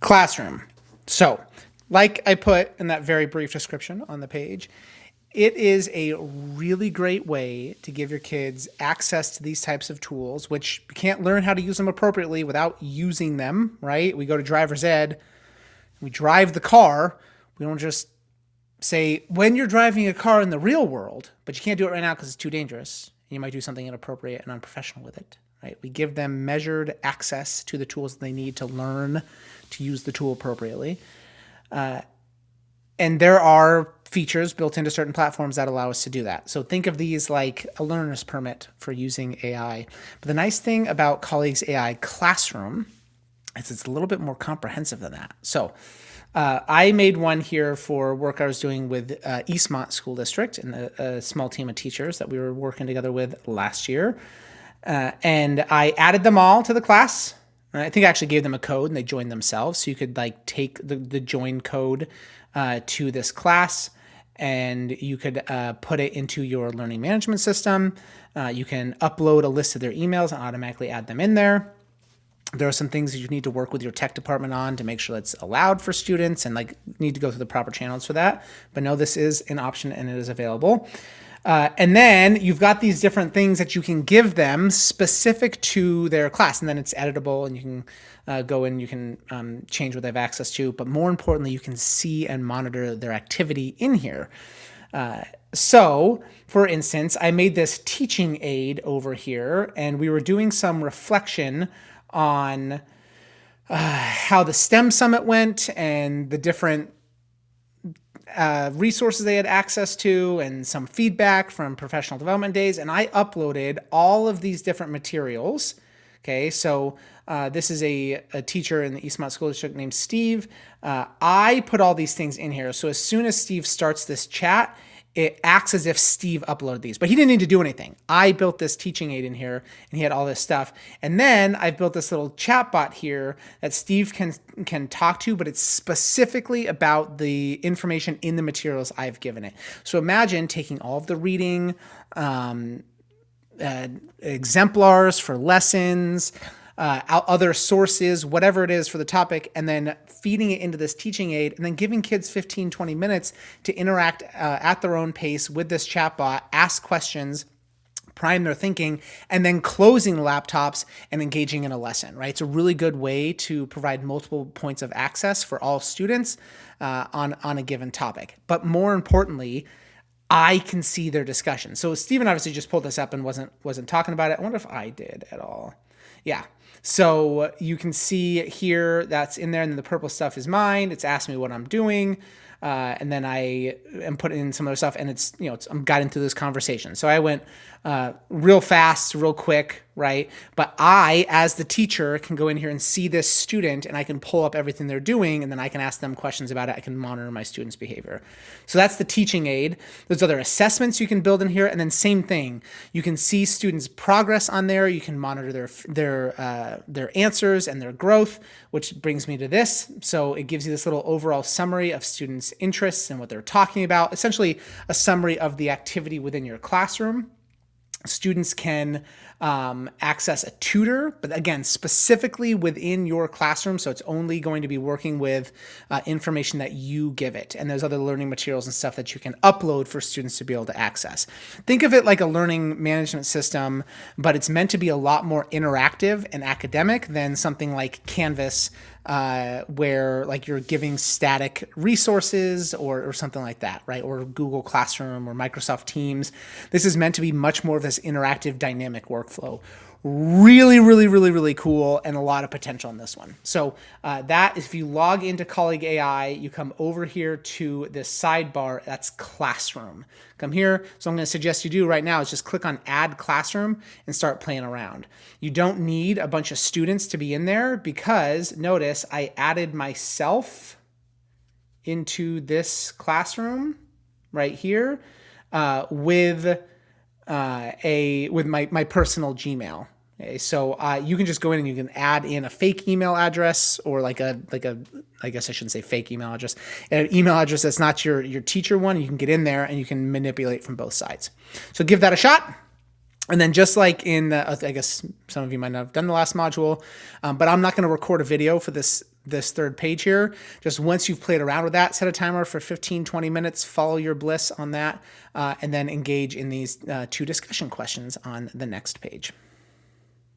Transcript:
Classroom. So, like I put in that very brief description on the page, it is a really great way to give your kids access to these types of tools, which you can't learn how to use them appropriately without using them, right? We go to driver's ed, we drive the car. We don't just say, when you're driving a car in the real world, but you can't do it right now because it's too dangerous. You might do something inappropriate and unprofessional with it, right? We give them measured access to the tools that they need to learn to use the tool appropriately. And there are features built into certain platforms that allow us to do that. So think of these like a learner's permit for using AI. But the nice thing about ColleagueAI Classroom is it's a little bit more comprehensive than that. So I made one here for work I was doing with Eastmont School District and a small team of teachers that we were working together with last year. And I added them all to the class. I think I actually gave them a code and they joined themselves. So you could like take the join code to this class and you could put it into your learning management system. You can upload a list of their emails and automatically add them in there. There are some things that you need to work with your tech department on to make sure it's allowed for students and like need to go through the proper channels for that. But no, this is an option and it is available. And then you've got these different things that you can give them specific to their class, and then it's editable and you can go in, you can change what they have access to, but more importantly, you can see and monitor their activity in here. So for instance, I made this teaching aid over here and we were doing some reflection on how the STEM Summit went and the different resources they had access to and some feedback from professional development days. And I uploaded all of these different materials. Okay, so this is a teacher in the Eastmont School District named Steve. I put all these things in here. So as soon as Steve starts this chat, it acts as if Steve uploaded these, but he didn't need to do anything. I built this teaching aid in here and he had all this stuff. And then I've built this little chat bot here that Steve can talk to, but it's specifically about the information in the materials I've given it. So imagine taking all of the reading, exemplars for lessons, other sources, whatever it is for the topic, and then feeding it into this teaching aid and then giving kids 15, 20 minutes to interact at their own pace with this chatbot, ask questions, prime their thinking, and then closing the laptops and engaging in a lesson, right? It's a really good way to provide multiple points of access for all students on a given topic. But more importantly, I can see their discussion. So Stephen obviously just pulled this up and wasn't talking about it. I wonder if I did at all. Yeah. So you can see here that's in there and then the purple stuff is mine. It's asked me what I'm doing. And then I am putting in some other stuff and it's, I'm guiding through this conversation. So I went real fast, real quick, right? But I, as the teacher, can go in here and see this student and I can pull up everything they're doing and then I can ask them questions about it. I can monitor my students' behavior. So that's the teaching aid. There's other assessments you can build in here. And then same thing, you can see students' progress on there. You can monitor their answers and their growth, which brings me to this. So it gives you this little overall summary of students' interests and what they're talking about, essentially a summary of the activity within your classroom. Students can access a tutor, but again, specifically within your classroom. So it's only going to be working with information that you give it. And there's other learning materials and stuff that you can upload for students to be able to access. Think of it like a learning management system, but it's meant to be a lot more interactive and academic than something like Canvas, where like you're giving static resources or something like that, right? Or Google Classroom or Microsoft Teams. This is meant to be much more of this interactive dynamic workflow. Really, really, really, really cool and a lot of potential in this one. So that if you log into ColleagueAI, you come over here to this sidebar, that's Classroom. Come here. So I'm going to suggest you do right now is just click on Add Classroom and start playing around. You don't need a bunch of students to be in there because notice I added myself into this classroom right here with my personal Gmail. Okay, so you can just go in and you can add in a fake email address or I guess I shouldn't say fake email address, an email address that's not your teacher one. You can get in there and you can manipulate from both sides. So give that a shot. And then just like in, I guess some of you might not have done the last module, but I'm not going to record a video for this this third page here. Just once you've played around with that, set a timer for 15, 20 minutes, follow your bliss on that, and then engage in these 2 discussion questions on the next page.